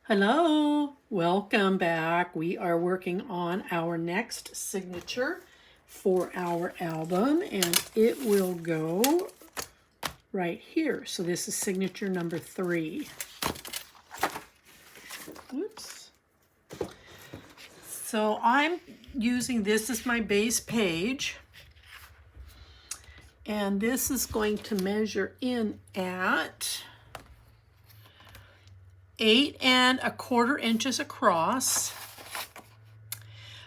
Hello, welcome back. We are working on our next signature for our album, and it will go right here. So this is signature number 3. Oops. So I'm using this as my base page, and this is going to measure in at 8 1/4 inches across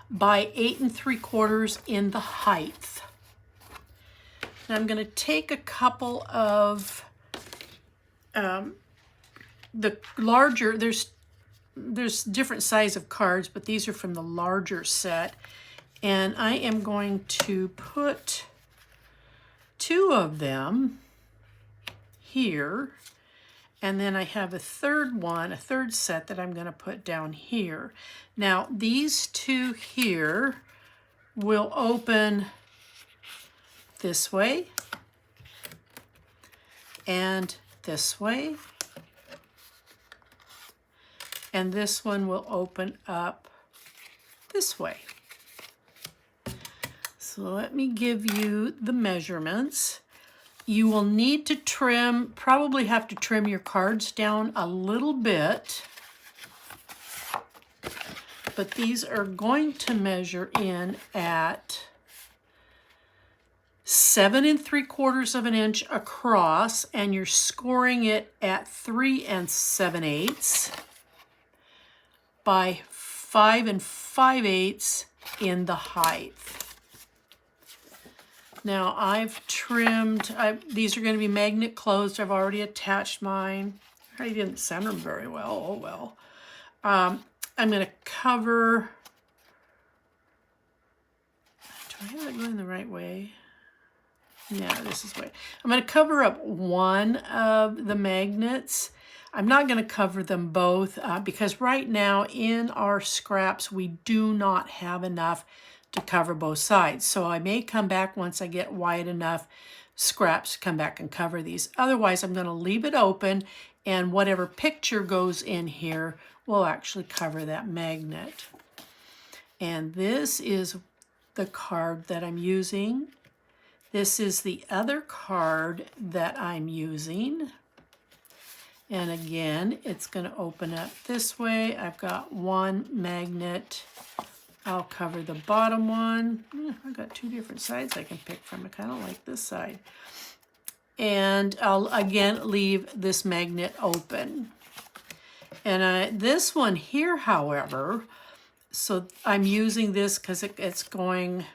by 8 3/4 in the height. And I'm going to take a couple of the larger, there's different size of cards, but these are from the larger set. And I am going to put 2 of them here. And then I have a third set that I'm going to put down here. Now, these 2 here will open this way and this way. And this one will open up this way. So let me give you the measurements. You will need to trim, probably have to trim your cards down a little bit, but these are going to measure in at 7 3/4 of an inch across, and you're scoring it at 3 7/8 by 5 5/8 in the height. Now I've trimmed, these are going to be magnet closed. I've already attached mine. I didn't center them very well. Oh well. I'm going to cover, do I have it going the right way? Yeah, this is way. I'm going to cover up one of the magnets. I'm not going to cover them both because right now in our scraps we do not have enough to cover both sides. So I may come back once I get wide enough scraps to come back and cover these. Otherwise, I'm going to leave it open, and whatever picture goes in here will actually cover that magnet. And this is the card that I'm using. This is the other card that I'm using. And again, it's going to open up this way. I've got one magnet. I'll cover the bottom one. I've got 2 different sides I can pick from. I kind of like this side. And I'll again leave this magnet open. And this one here, however, so I'm using this because it's going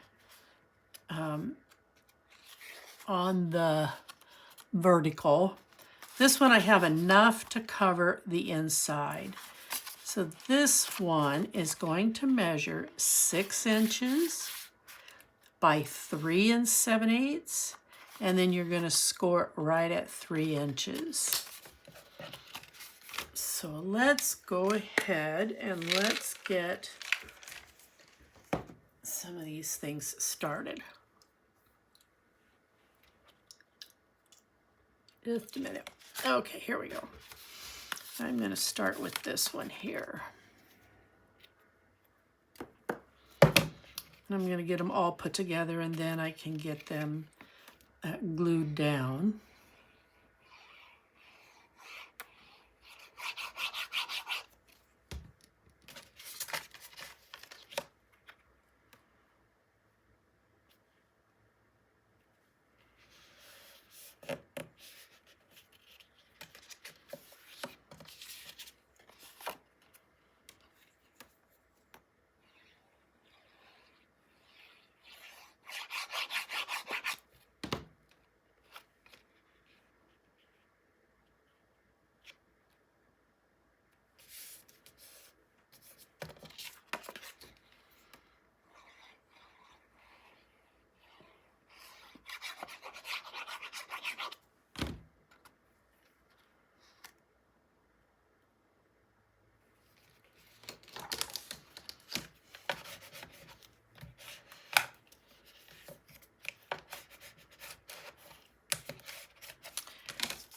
on the vertical. This one I have enough to cover the inside. So this one is going to measure 6 inches by 3 7/8, and then you're going to score it right at 3 inches. So let's go ahead and let's get some of these things started. Just a minute. Okay, here we go. I'm going to start with this one here. I'm going to get them all put together, and then I can get them glued down.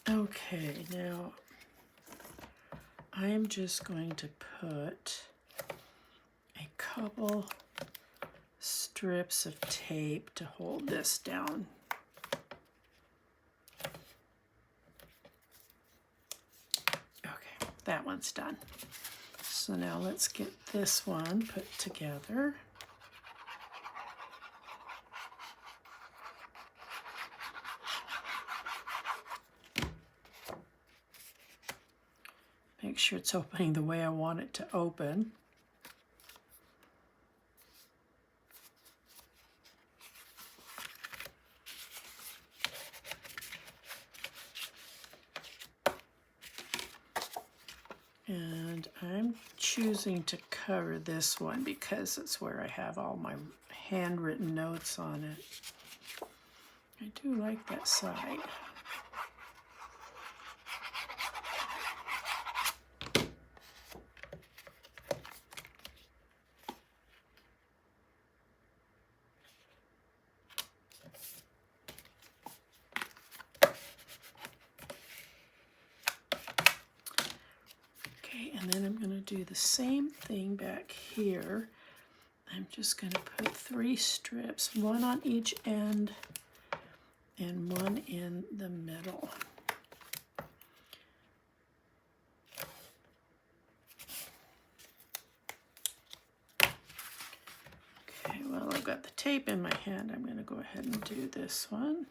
Okay, now I am just going to put a couple strips of tape to hold this down. Okay, that one's done. So now let's get this one put together. Make sure it's opening the way I want it to open. And I'm choosing to cover this one because it's where I have all my handwritten notes on it. I do like that side. And then I'm going to do the same thing back here. I'm just going to put 3 strips, 1 on each end and 1 in the middle. Okay, well, I've got the tape in my hand. I'm going to go ahead and do this one.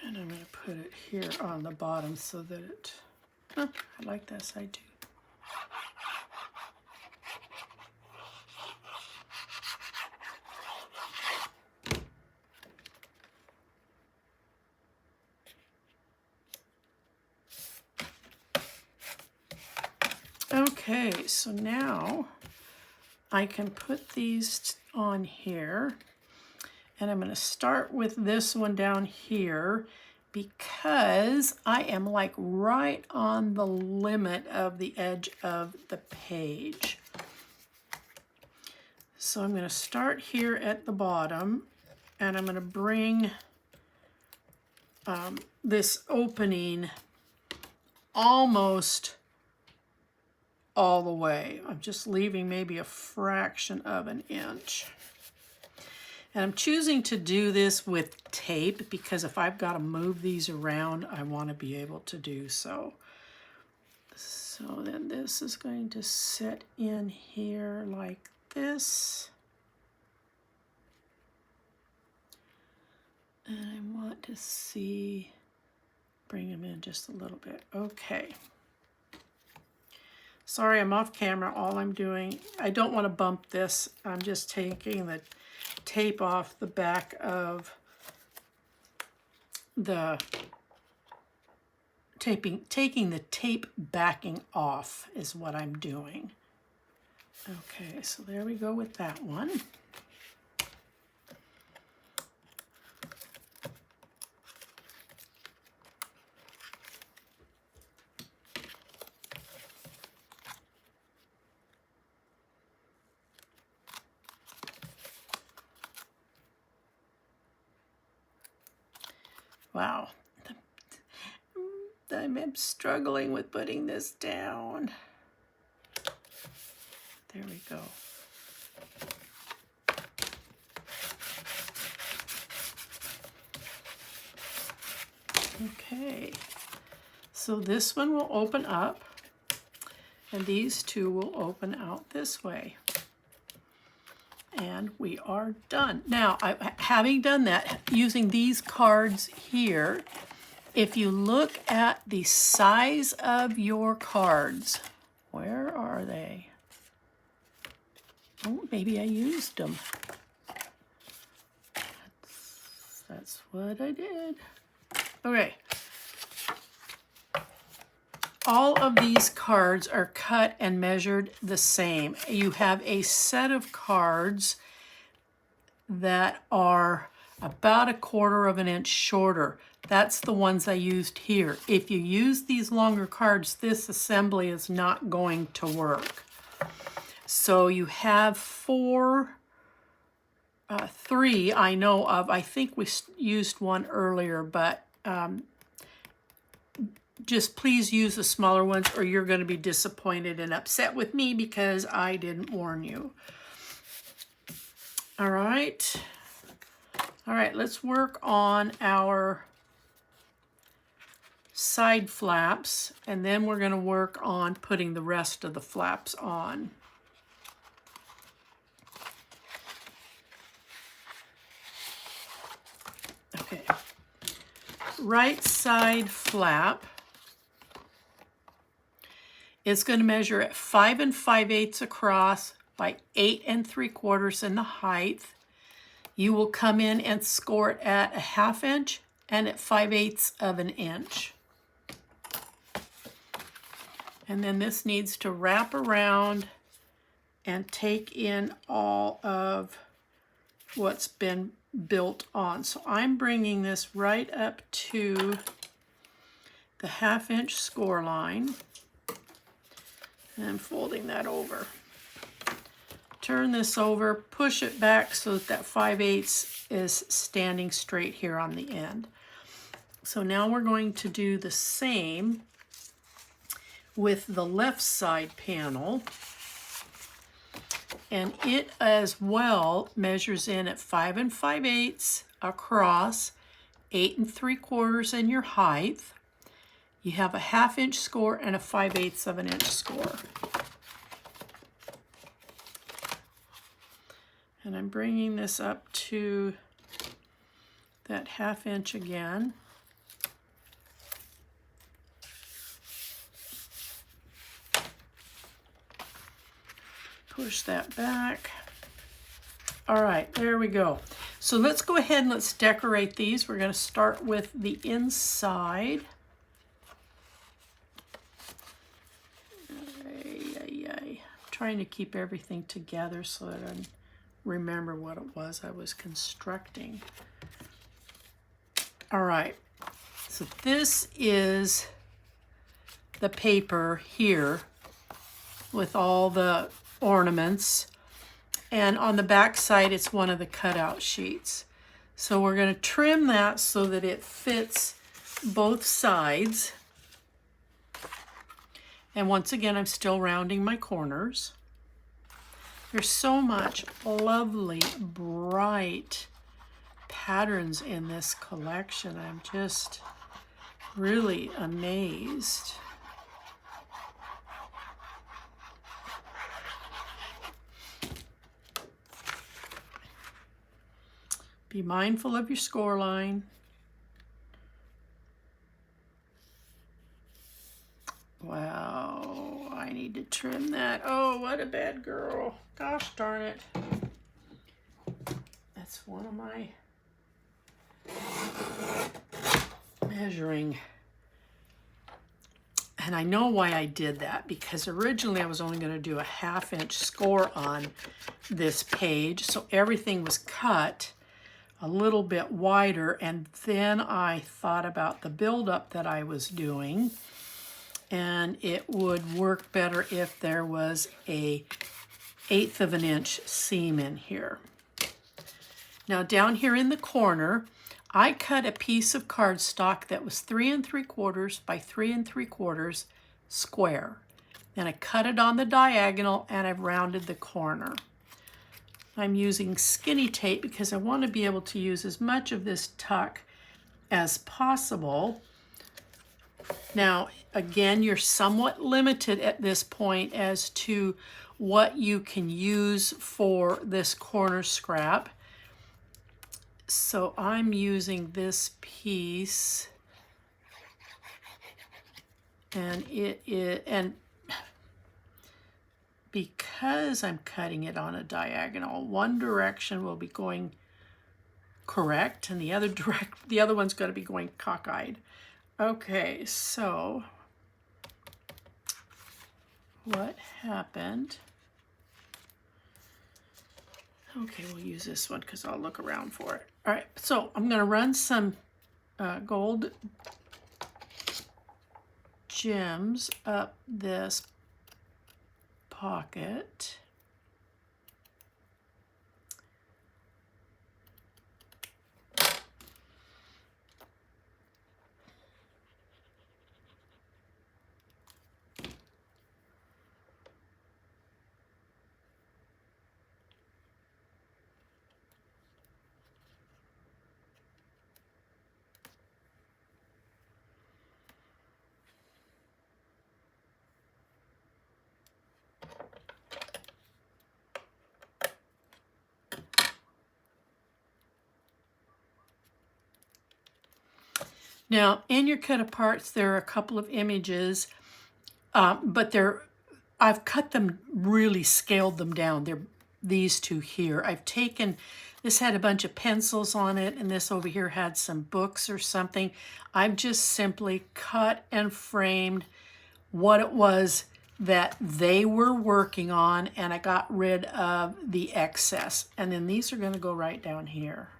And I'm going to put it here on the bottom so that it, oh, I like that side too. Okay, so now I can put these on here. And I'm going to start with this one down here because I am like right on the limit of the edge of the page. So I'm going to start here at the bottom and I'm going to bring this opening almost all the way. I'm just leaving maybe a fraction of an inch. And I'm choosing to do this with tape because if I've got to move these around, I want to be able to do so. So then this is going to sit in here like this. And I want to see, bring them in just a little bit. Okay. Sorry, I'm off camera. All I'm doing, I don't want to bump this. I'm just taking the tape off the back of the taking the tape backing off is what I'm doing. Okay, so there we go with that one. Wow, I'm struggling with putting this down. There we go. Okay, so this one will open up and these two will open out this way. And we are done. Now, having done that, using these cards here, if you look at the size of your cards, where are they? Oh, maybe I used them. That's what I did. Okay. All of these cards are cut and measured the same. You have a set of cards that are about 1/4 of an inch shorter. That's the ones I used here. If you use these longer cards, this assembly is not going to work. So you have three I know of. I think we used one earlier, but just please use the smaller ones or you're going to be disappointed and upset with me because I didn't warn you. All right. All right, let's work on our side flaps, and then we're going to work on putting the rest of the flaps on. Okay. Right side flap. It's going to measure at 5 5/8 across by 8 3/4 in the height. You will come in and score it at 1/2 inch and at 5/8 of an inch. And then this needs to wrap around and take in all of what's been built on. So I'm bringing this right up to the 1/2 inch score line. And I'm folding that over. Turn this over, push it back so that that 5/8 is standing straight here on the end. So now we're going to do the same with the left side panel. And it as well measures in at 5 5/8 across, 8 3/4 in your height. You have a 1/2 inch score and a 5/8 of an inch score. And I'm bringing this up to that 1/2 inch again. Push that back. All right, there we go. So let's go ahead and let's decorate these. We're going to start with the inside. Trying to keep everything together so that I remember what it was I was constructing. All right, so this is the paper here with all the ornaments, and on the back side it's one of the cutout sheets. So we're going to trim that so that it fits both sides. And once again, I'm still rounding my corners. There's so much lovely, bright patterns in this collection. I'm just really amazed. Be mindful of your score line. Wow, I need to trim that. Oh, what a bad girl. Gosh darn it. That's one of my measuring. And I know why I did that, because originally I was only going to do a 1/2 inch score on this page. So everything was cut a little bit wider, and then I thought about the buildup that I was doing. And it would work better if there was a 1/8 of an inch seam in here. Now down here in the corner, I cut a piece of cardstock that was 3 3/4 by 3 3/4 square. Then I cut it on the diagonal and I've rounded the corner. I'm using skinny tape because I want to be able to use as much of this tuck as possible. Now, again, you're somewhat limited at this point as to what you can use for this corner scrap. So I'm using this piece, and because I'm cutting it on a diagonal, one direction will be going correct, and the other one's going to be going cockeyed. Okay, so what happened? Okay, we'll use this one because I'll look around for it. All right, so I'm going to run some gold gems up this pocket. Now, in your cut aparts, there are a couple of images, but I've cut them, really scaled them down. They're these two here. I've taken, this had a bunch of pencils on it, and this over here had some books or something. I've just simply cut and framed what it was that they were working on, and I got rid of the excess. And then these are going to go right down here.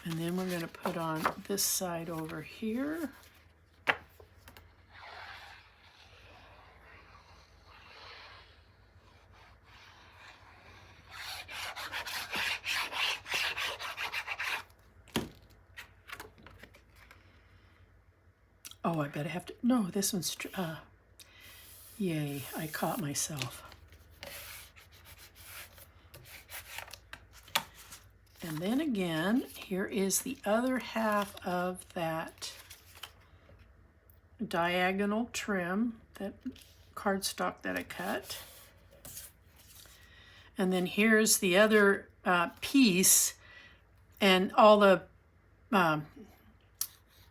And then we're going to put on this side over here. Oh, I bet I have to, no, this one's, yay, I caught myself. And then again, here is the other half of that diagonal trim, that cardstock that I cut. And then here's the other piece, and all the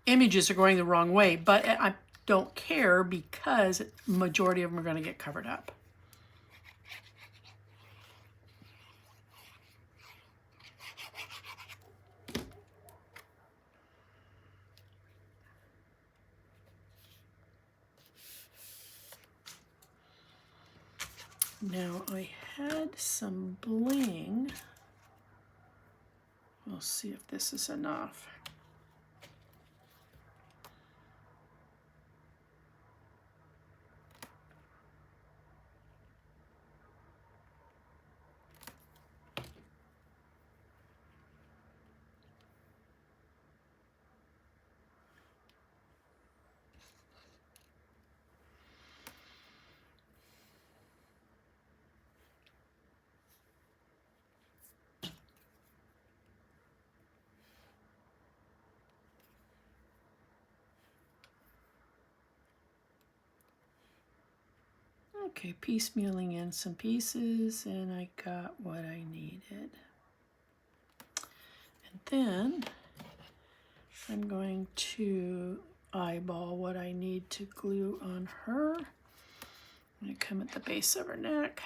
images are going the wrong way, but I don't care because majority of them are going to get covered up. Now I had some bling. We'll see if this is enough. Okay, piecemealing in some pieces, and I got what I needed. And then I'm going to eyeball what I need to glue on her. I'm going to come at the base of her neck.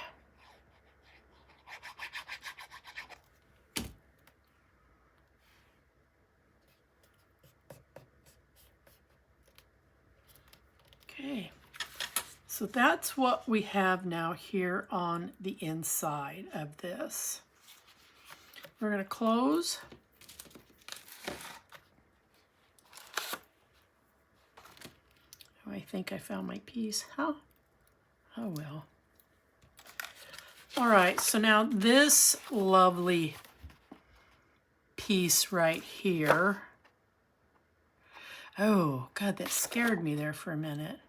Okay. So that's what we have now here on the inside of this. We're going to close. Oh, I think I found my piece. Huh? Oh well. All right, so now this lovely piece right here. Oh, God, that scared me there for a minute.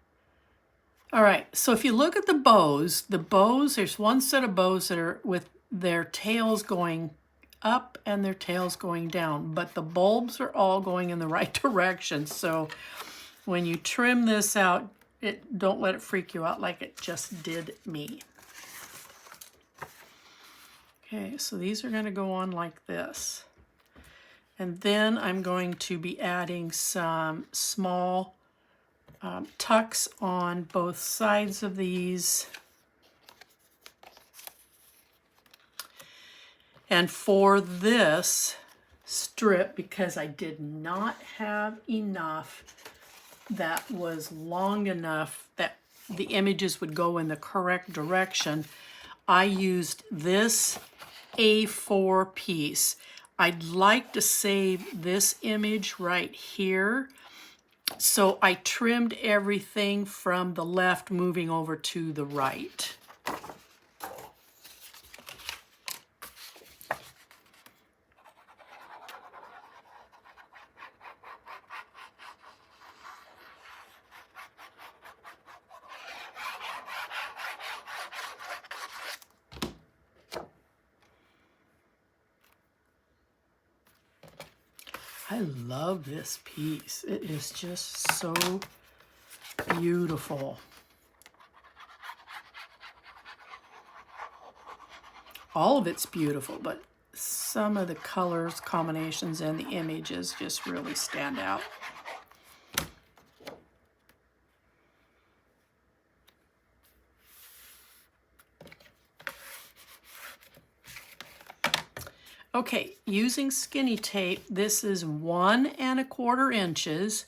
All right, so if you look at the bows, there's one set of bows that are with their tails going up and their tails going down, but the bulbs are all going in the right direction. So when you trim this out, don't let it freak you out like it just did me. Okay, so these are going to go on like this. And then I'm going to be adding some small tucks on both sides of these. And for this strip, because I did not have enough that was long enough that the images would go in the correct direction, I used this A4 piece. I'd like to save this image right here, so I trimmed everything from the left moving over to the right. I love this piece. It is just so beautiful. All of it's beautiful, but some of the colors, combinations, and the images just really stand out. Okay, using skinny tape, this is 1 1/4 inches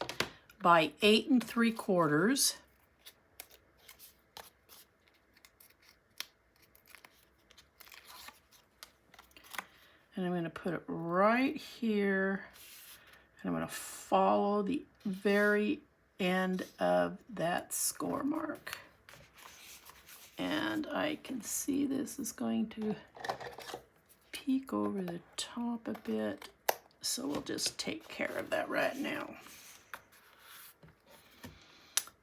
by 8 3/4. And I'm going to put it right here. And I'm going to follow the very end of that score mark. And I can see this is going to peek over the top a bit, so we'll just take care of that right now.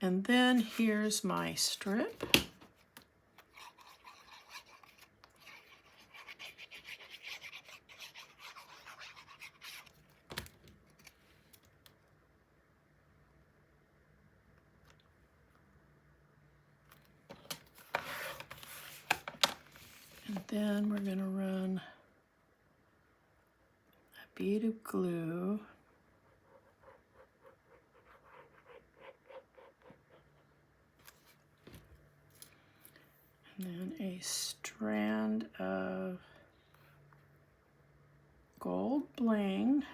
And then here's my strip. And then we're going to run a bead of glue and then a strand of gold bling,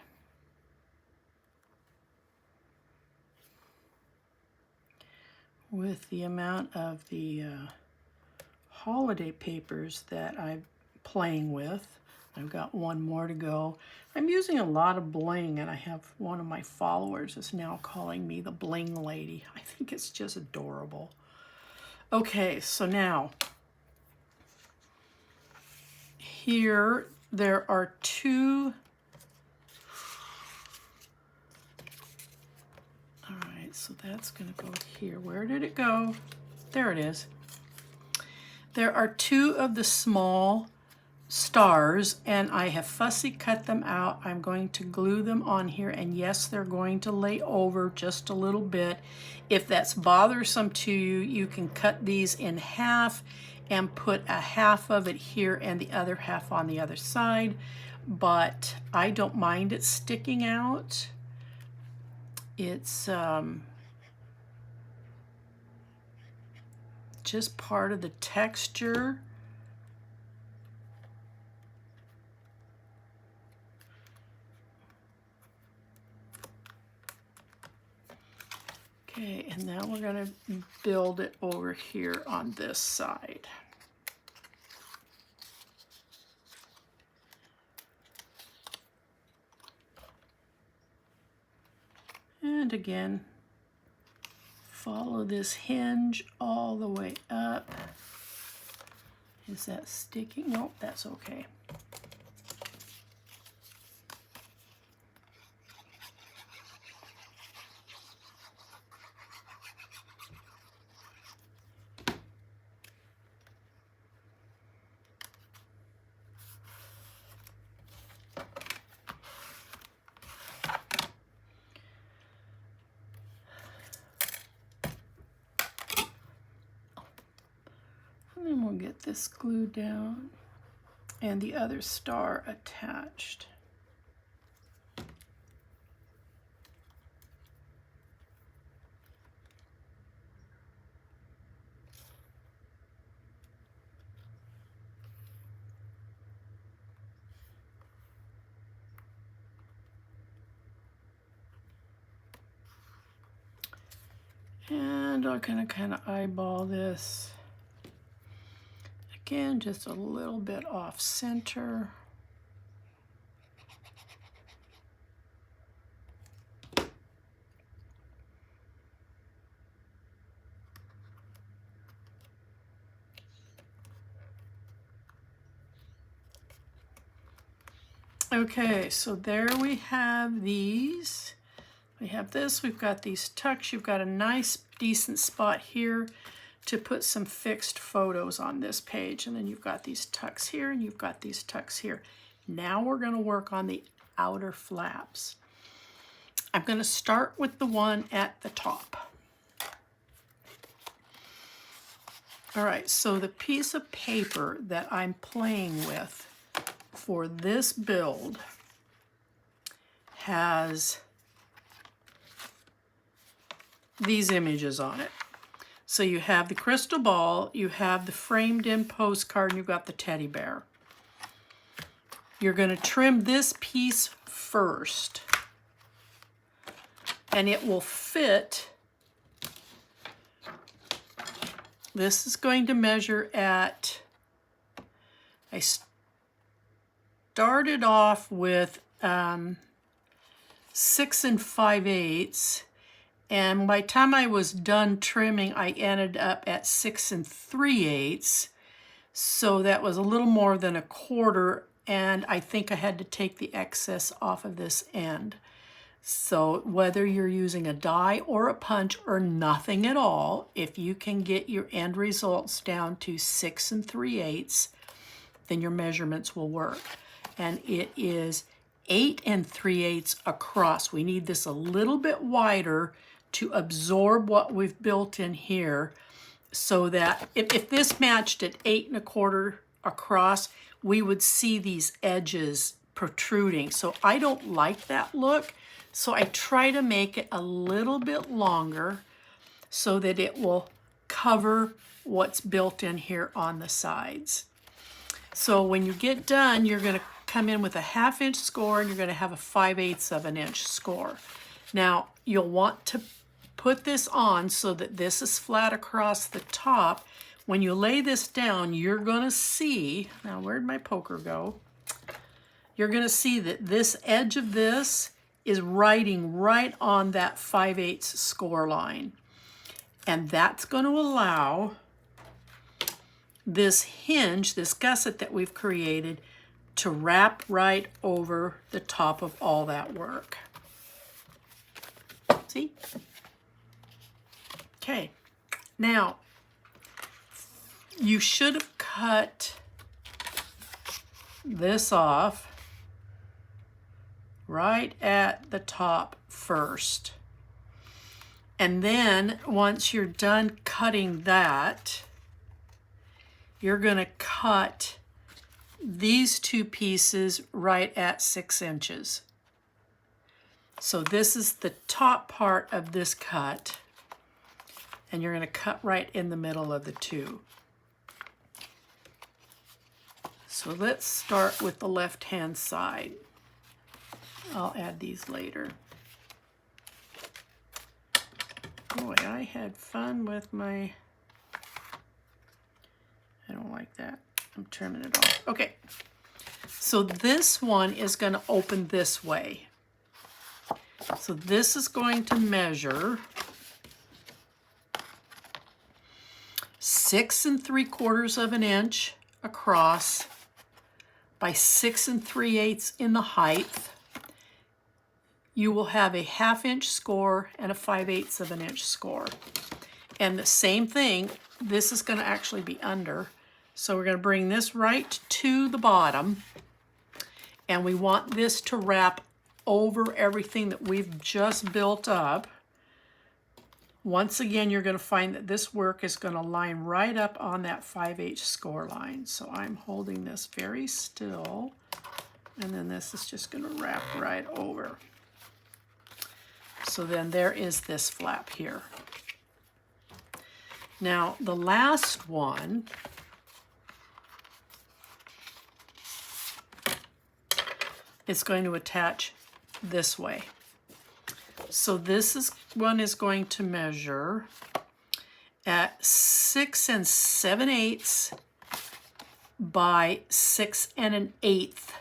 with the amount of the holiday papers that I'm playing with. I've got one more to go. I'm using a lot of bling, and I have one of my followers is now calling me the bling lady. I think it's just adorable. Okay, so now here there are 2. All right, so that's going to go here. Where did it go? There it is. There are 2 of the small stars, and I have fussy cut them out. I'm going to glue them on here, and yes, they're going to lay over just a little bit. If that's bothersome to you, you can cut these in half and put a half of it here and the other half on the other side, but I don't mind it sticking out. It's just part of the texture. Okay, and now we're going to build it over here on this side. And again, follow this hinge all the way up. Is that sticking? Nope, that's okay. And then we'll get this glued down. and the other star attached. And I'm going to kind of eyeball this. Again, just a little bit off center. Okay, so there we have these. We have this, we've got these tucks. You've got a nice, decent spot here to put some fixed photos on this page. And then you've got these tucks here and you've got these tucks here. Now we're going to work on the outer flaps. I'm going to start with the one at the top. All right, so the piece of paper that I'm playing with for this build has these images on it. So you have the crystal ball, you have the framed in postcard, and you've got the teddy bear. You're going to trim this piece first, and it will fit. This is going to measure at, I started off with 6 5/8, and by the time I was done trimming, I ended up at 6 3/8. So that was a little more than a quarter, and I think I had to take the excess off of this end. So whether you're using a die or a punch or nothing at all, if you can get your end results down to 6 3/8, then your measurements will work. And it is 8 3/8 across. We need this a little bit wider to absorb what we've built in here, so that if this matched at 8 1/4 across, we would see these edges protruding. So I don't like that look. So I try to make it a little bit longer so that it will cover what's built in here on the sides. So when you get done, you're going to come in with a 1/2 inch score, and you're going to have a 5/8 of an inch score. Now you'll want to put this on so that this is flat across the top. When you lay this down, you're going to see, now where'd my poker go? You're going to see that this edge of this is riding right on that 5/8 score line. And that's going to allow this hinge, this gusset that we've created, to wrap right over the top of all that work. See? Okay, now you should have cut this off right at the top first. And then once you're done cutting that, you're going to cut these two pieces right at 6 inches. So this is the top part of this cut, and you're going to cut right in the middle of the two. So let's start with the left-hand side. I'll add these later. Boy, I had fun with my... I don't like that. I'm trimming it off. Okay, so this one is going to open this way. So this is going to measure 6 3/4 of an inch across by 6 3/8 in the height. You will have a 1/2 inch score and a 5/8 of an inch score. And the same thing, this is going to actually be under. So we're going to bring this right to the bottom, and we want this to wrap over everything that we've just built up Once again, you're going to find that this work is going to line right up on that 5/8 score line. So I'm holding this very still, and then this is just going to wrap right over. So then there is this flap here. Now the last one is going to attach this way. So this one is going to measure at 6 7/8 by 6 1/8,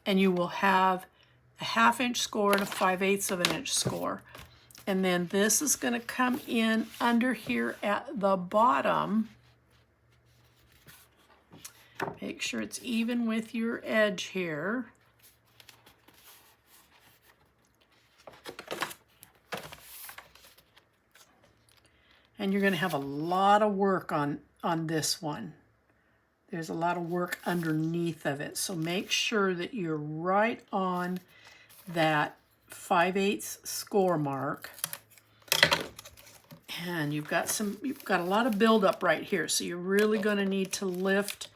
and you will have a 1/2 inch score and a 5/8 of an inch score. And then this is going to come in under here at the bottom. Make sure it's even with your edge here. And you're going to have a lot of work on this one. There's a lot of work underneath of it. So make sure that you're right on that 5/8 score mark. And you've got a lot of buildup right here. So you're really going to need to lift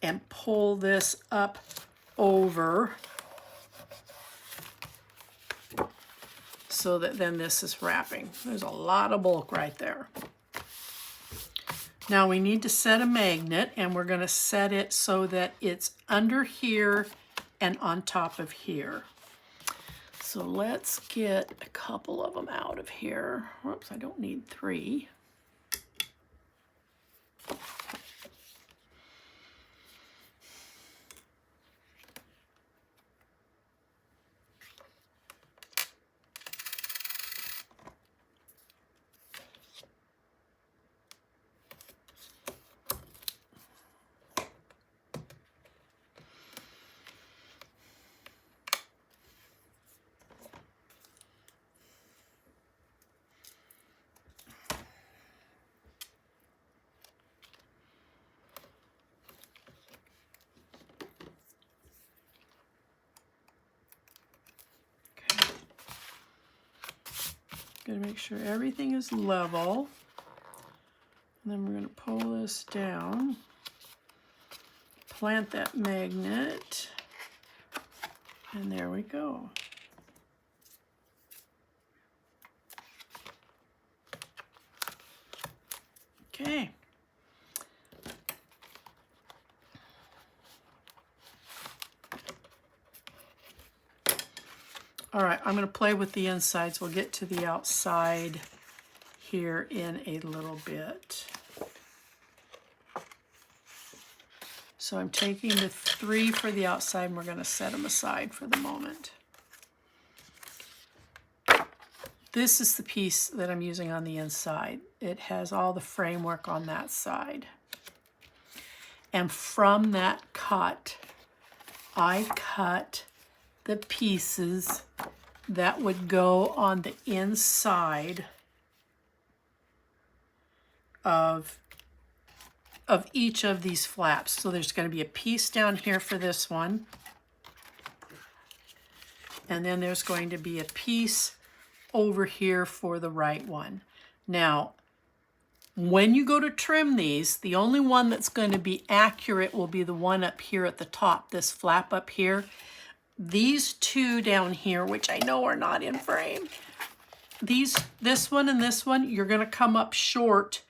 and pull this up over so that then this is wrapping. There's a lot of bulk right there. Now we need to set a magnet, and we're going to set it so that it's under here and on top of here. So let's get a couple of them out of here. Whoops, I don't need 3. Going to make sure everything is level. And then we're going to pull this down, plant that magnet, and there we go. Okay. All right, I'm going to play with the insides. We'll get to the outside here in a little bit. So I'm taking the 3 for the outside, and we're going to set them aside for the moment. This is the piece that I'm using on the inside. It has all the framework on that side. And from that cut, I cut the pieces that would go on the inside of each of these flaps. So there's going to be a piece down here for this one, and then there's going to be a piece over here for the right one. Now, when you go to trim these, the only one that's going to be accurate will be the one up here at the top, this flap up here. These 2 down here, which I know are not in frame, this one and this one, you're going to come up short,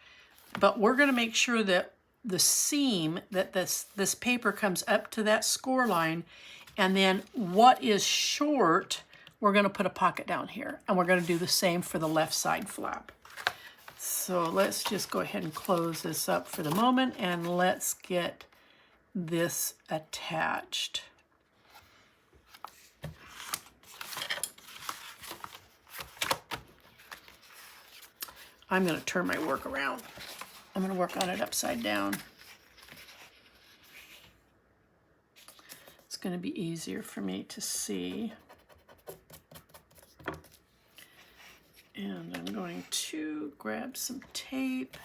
but we're going to make sure that the seam, that this paper comes up to that score line, and then what is short, we're going to put a pocket down here, and we're going to do the same for the left side flap. So let's just go ahead and close this up for the moment, and let's get this attached. I'm going to turn my work around. I'm going to work on it upside down. It's going to be easier for me to see. And I'm going to grab some tape.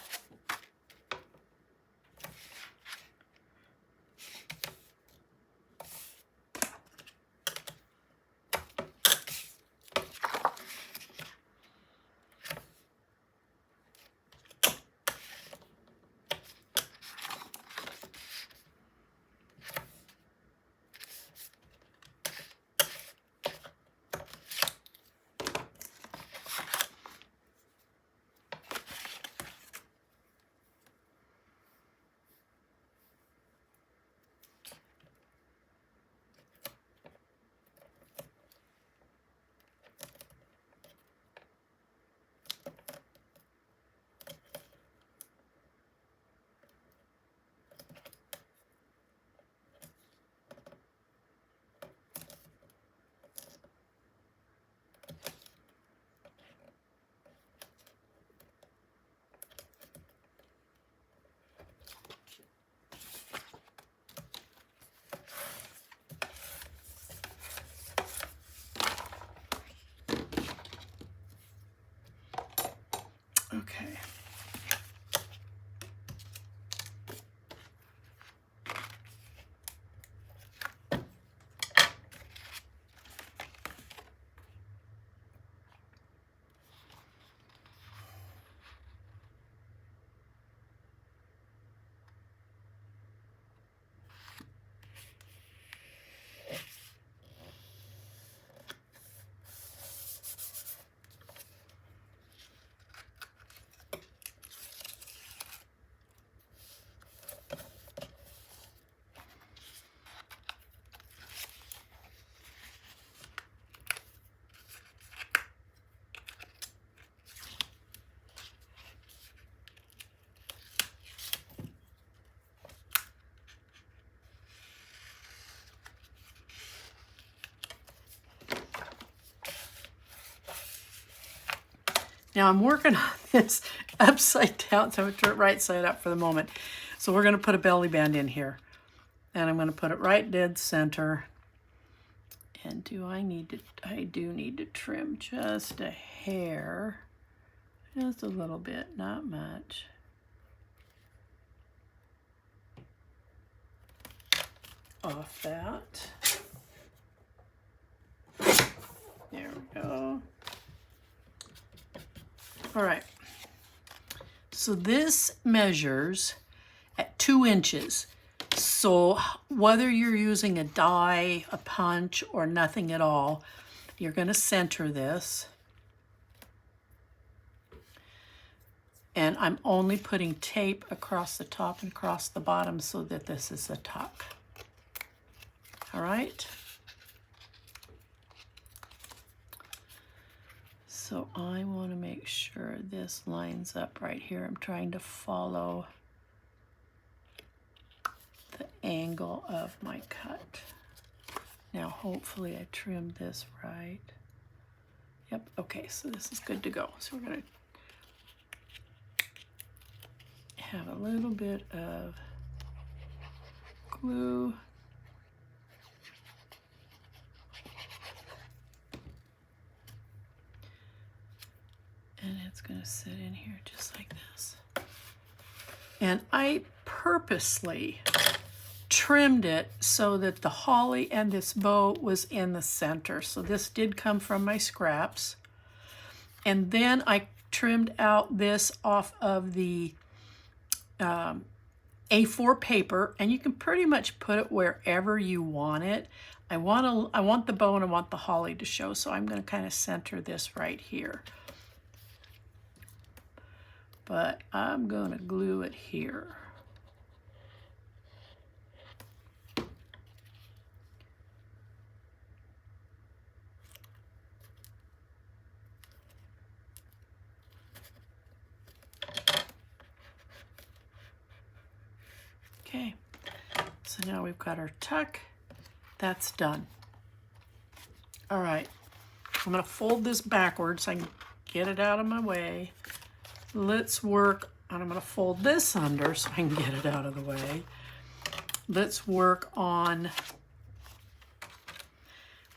Now I'm working on this upside down, so I'm going to turn it right side up for the moment. So we're going to put a belly band in here. And I'm going to put it right dead center. And I do need to trim just a hair. Just a little bit, not much. Off that. There we go. All right. So this measures at 2 inches. So whether you're using a die, a punch, or nothing at all, you're going to center this. And I'm only putting tape across the top and across the bottom so that this is a tuck. All right. So I want to make sure this lines up right here. I'm trying to follow the angle of my cut. Now hopefully I trimmed this right. Yep, okay, so this is good to go. So we're going to have a little bit of glue. And it's going to sit in here just like this. And I purposely trimmed it so that the holly and this bow was in the center. So this did come from my scraps. And then I trimmed out this off of the A4 paper, and you can pretty much put it wherever you want it. I want the bow and I want the holly to show, so I'm going to kind of center this right here. But I'm going to glue it here. Okay, so now we've got our tuck. That's done. All right, I'm going to fold this backwards so I can get it out of my way. Let's work, and I'm going to fold this under so I can get it out of the way. Let's work on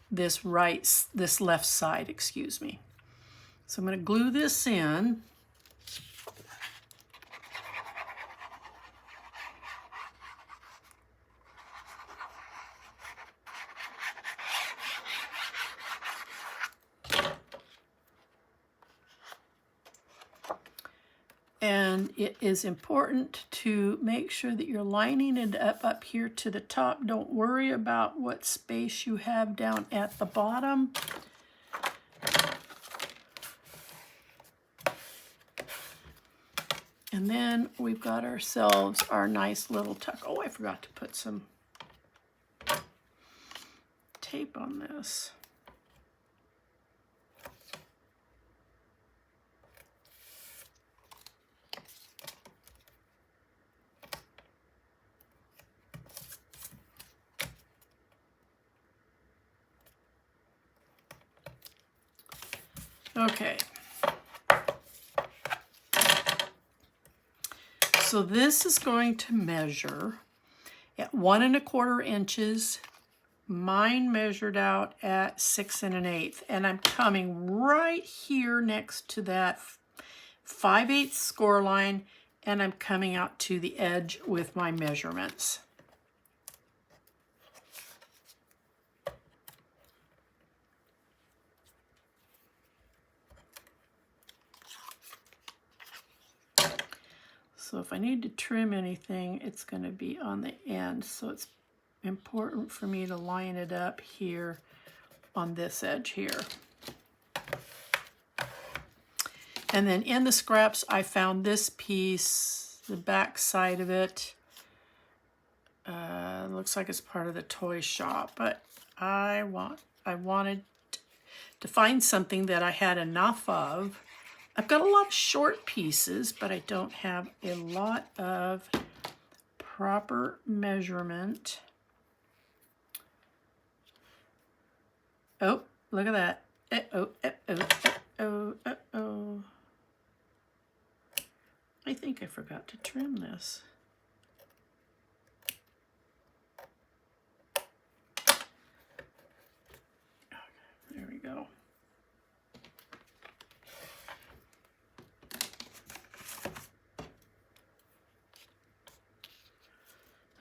this left side, excuse me. So I'm going to glue this in. And it is important to make sure that you're lining it up here to the top. Don't worry about what space you have down at the bottom. And then we've got ourselves our nice little tuck. Oh, I forgot to put some tape on this. Okay. So this is going to measure at 1 1/4 inches. Mine measured out at 6 1/8, and I'm coming right here next to that 5/8 score line, and I'm coming out to the edge with my measurements. So if I need to trim anything, it's going to be on the end. So it's important for me to line it up here on this edge here. And then in the scraps, I found this piece, the back side of it. Looks like it's part of the toy shop, but I wanted to find something that I had enough of. I've got a lot of short pieces, but I don't have a lot of proper measurement. Oh, look at that. Uh-oh, uh-oh, uh-oh, uh-oh. I think I forgot to trim this. There we go.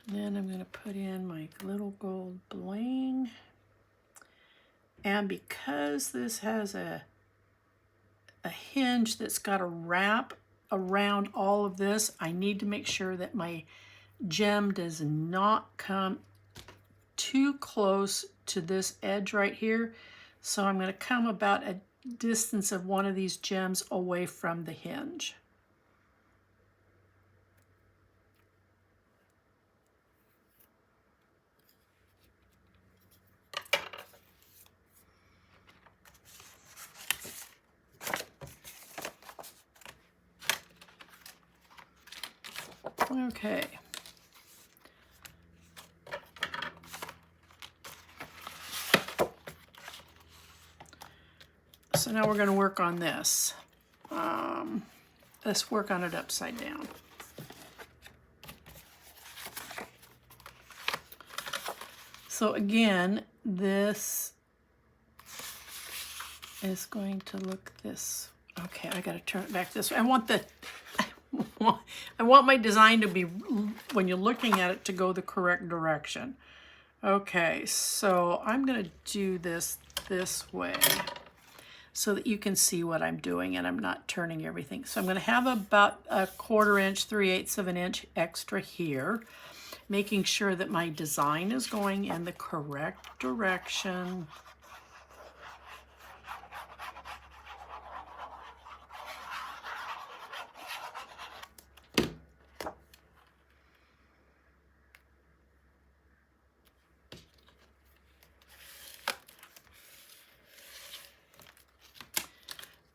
And then I'm going to put in my little gold bling. And because this has a hinge that's got a wrap around all of this, I need to make sure that my gem does not come too close to this edge right here. So I'm going to come about a distance of one of these gems away from the hinge. Okay. So now we're going to work on this. Let's work on it upside down. So again, this is going to look this. Okay, I got to turn it back this way. I want my design to be, when you're looking at it, to go the correct direction. Okay, so I'm going to do this way so that you can see what I'm doing and I'm not turning everything. So I'm going to have about a 1/4 inch, 3/8 of an inch extra here, making sure that my design is going in the correct direction.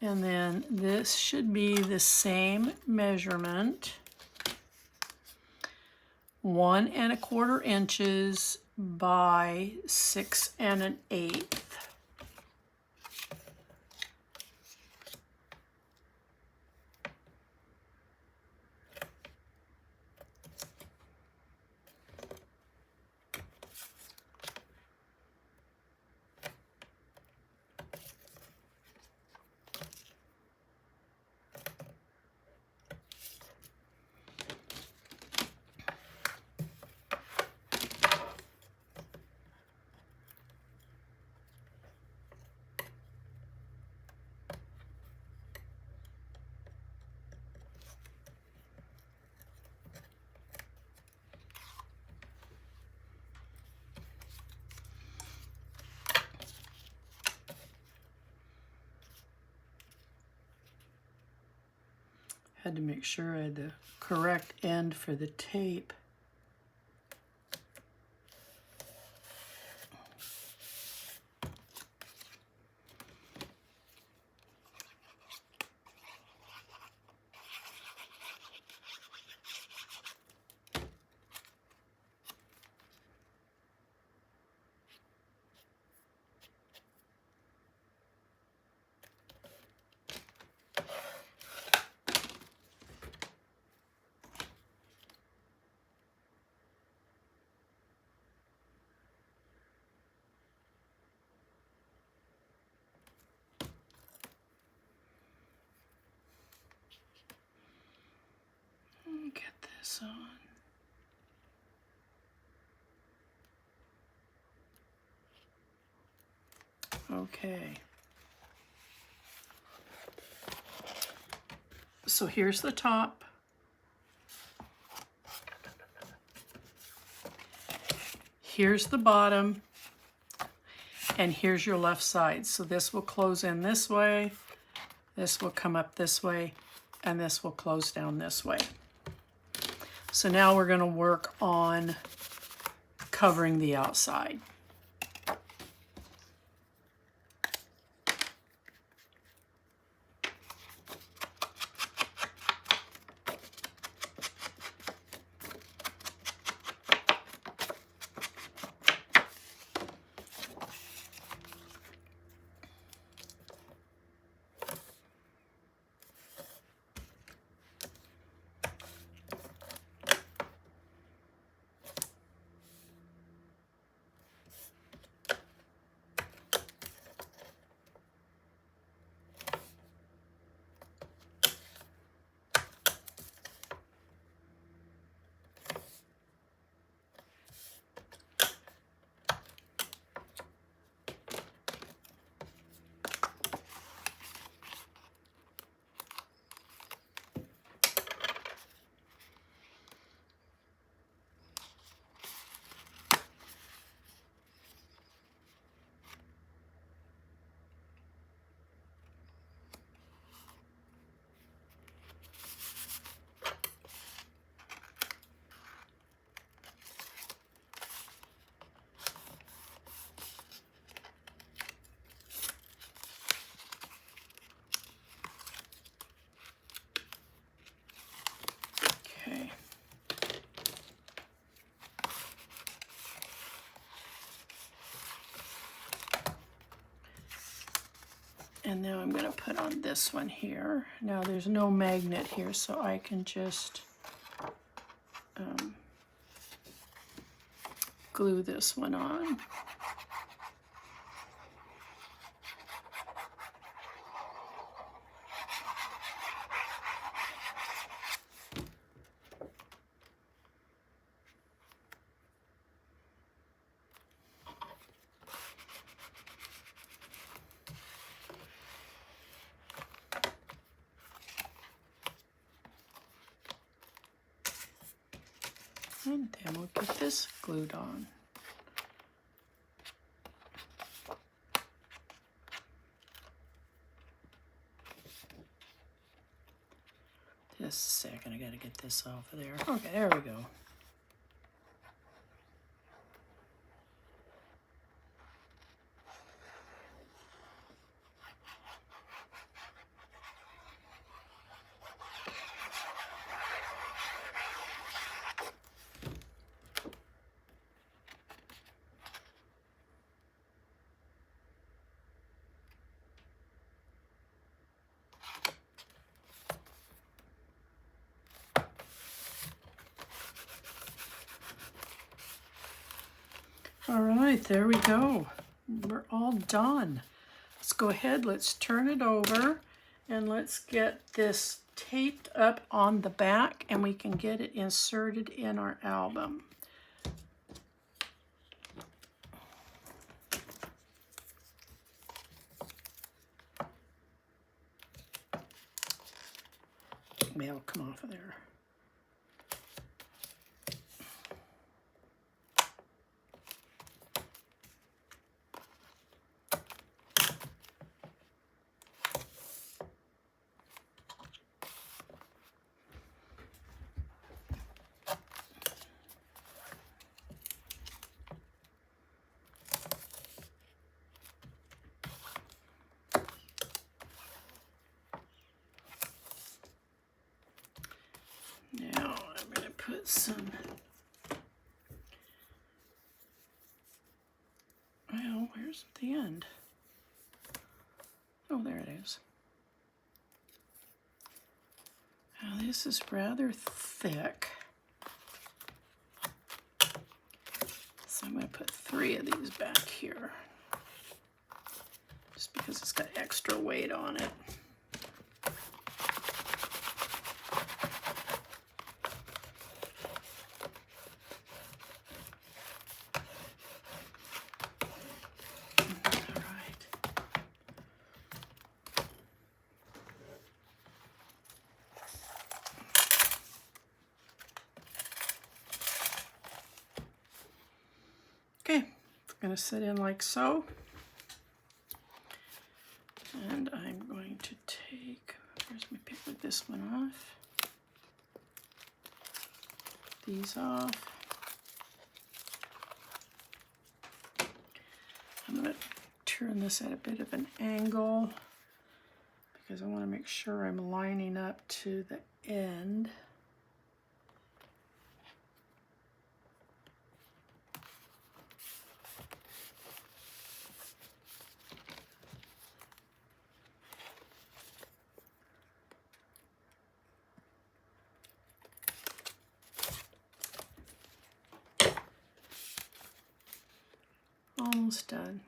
And then this should be the same measurement, 1 1/4 inches by 6 1/8. Had to make sure I had the correct end for the tape. Get this on. Okay. So here's the top. Here's the bottom. And here's your left side. So this will close in this way. This will come up this way. And this will close down this way. So now we're going to work on covering the outside. And now I'm going to put on this one here. Now there's no magnet here, so I can just glue this one on. And then we'll get this glued on. Just a second, I gotta get this off of there. Okay, there we go. All right, there we go. We're all done. Let's go ahead, let's turn it over, and let's get this taped up on the back, and we can get it inserted in our album. Maybe I'll come off of there. Now I'm going to put some, well, where's the end? Oh, there it is. Now this is rather thick. So I'm going to put 3 of these back here, just because it's got extra weight on it. Okay, it's going to sit in like so. And I'm going to take, where's my paper? This one off. These off. I'm going to turn this at a bit of an angle because I want to make sure I'm lining up to the end. Almost done.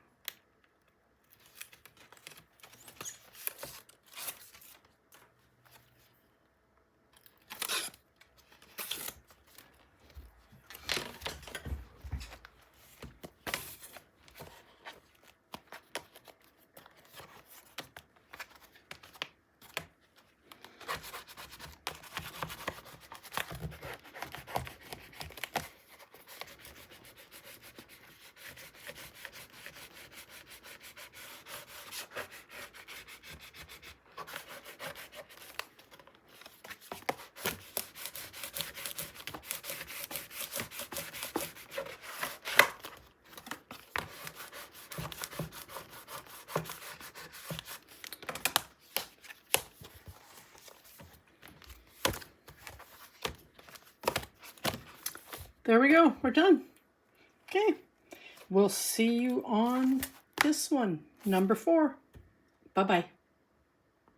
There we go, we're done. Okay, we'll see you on this one, number 4. Bye-bye.